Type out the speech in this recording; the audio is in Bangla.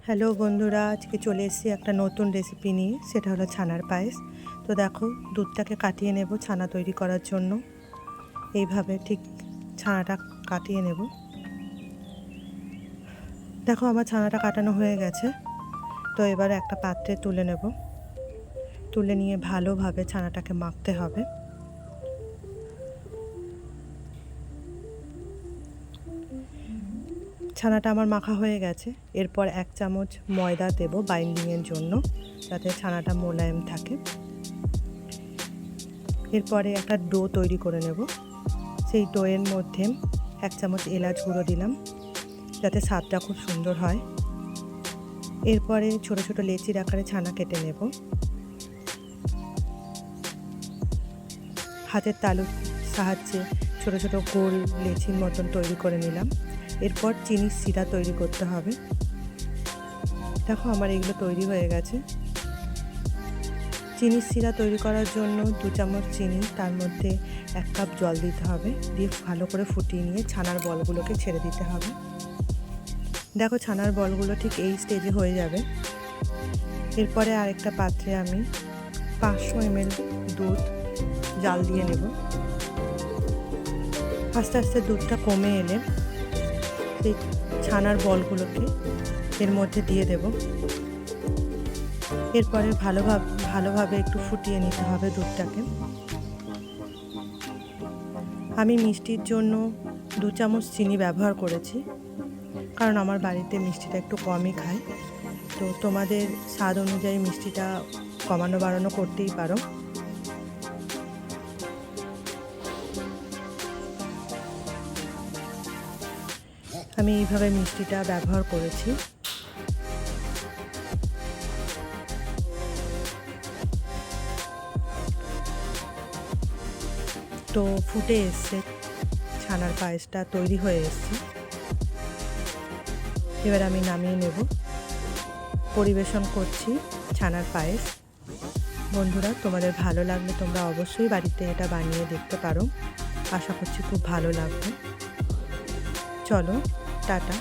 হ্যালো বন্ধুরা, আজকে চলে এসেছি একটা নতুন রেসিপি নিয়ে। সেটা হলো ছানার পায়েস। তো দেখো, দুধটাকে কাটিয়ে নেব ছানা তৈরি করার জন্য। এইভাবে ঠিক ছানাটা কাটিয়ে নেব। দেখো, আমার ছানাটা কাটানো হয়ে গেছে। তো এবার একটা পাত্রে তুলে নেব। তুলে নিয়ে ভালোভাবে ছানাটাকে মাখতে হবে। ছানাটা আমার মাখা হয়ে গেছে। এরপর 1 চামচ ময়দা দেব বাইন্ডিংয়ের জন্য, যাতে ছানাটা মোলায়েম থাকে। এরপরে একটা ডো তৈরি করে নেব। সেই ডোয়ের মধ্যে 1 চামচ এলাচ গুঁড়ো দিলাম, যাতে স্বাদটা খুব সুন্দর হয়। এরপরে ছোট ছোট লেচির আকারে ছানা কেটে নেব। হাতের তালুর সাহায্যে ছোট ছোট গোল লেচির মতন তৈরি করে নিলাম। এরপর চিনির শিরা তৈরি করতে হবে। দেখো, আমার এগুলো তৈরি হয়ে গেছে। চিনির শিরা তৈরি করার জন্য 2 চামচ চিনি, তার মধ্যে 1 কাপ জল দিতে হবে। দিয়ে ভালো করে ফুটিয়ে নিয়ে ছানার বলগুলোকে ছেড়ে দিতে হবে। দেখো, ছানার বলগুলো ঠিক এই স্টেজে হয়ে যাবে। এরপরে আরেকটা পাত্রে আমি 500 ml দুধ জাল দিয়ে নেব। আস্তে আস্তে দুধটা কমে এলে সেই ছানার বলগুলোকে এর মধ্যে দিয়ে দেব। এরপরে ভালোভাবে একটু ফুটিয়ে নিতে হবে দুধটাকে। আমি মিষ্টির জন্য 2 চামচ চিনি ব্যবহার করেছি, কারণ আমার বাড়িতে মিষ্টিটা একটু কমই খায়। তো তোমাদের স্বাদ অনুযায়ী মিষ্টিটা কমানো বাড়ানো করতেই পারো। আমি এইভাবে মিষ্টিটা ব্যবহার করেছি। তো ফুটে এসছে, ছানার পায়েসটা তৈরি হয়ে এসছে। এবার আমি নামিয়ে নেব। পরিবেশন করছি ছানার পায়েস। বন্ধুরা, তোমাদের ভালো লাগলে তোমরা অবশ্যই বাড়িতে এটা বানিয়ে দেখতে পারো। আশা করছি খুব ভালো লাগবে। চলো, টাটা।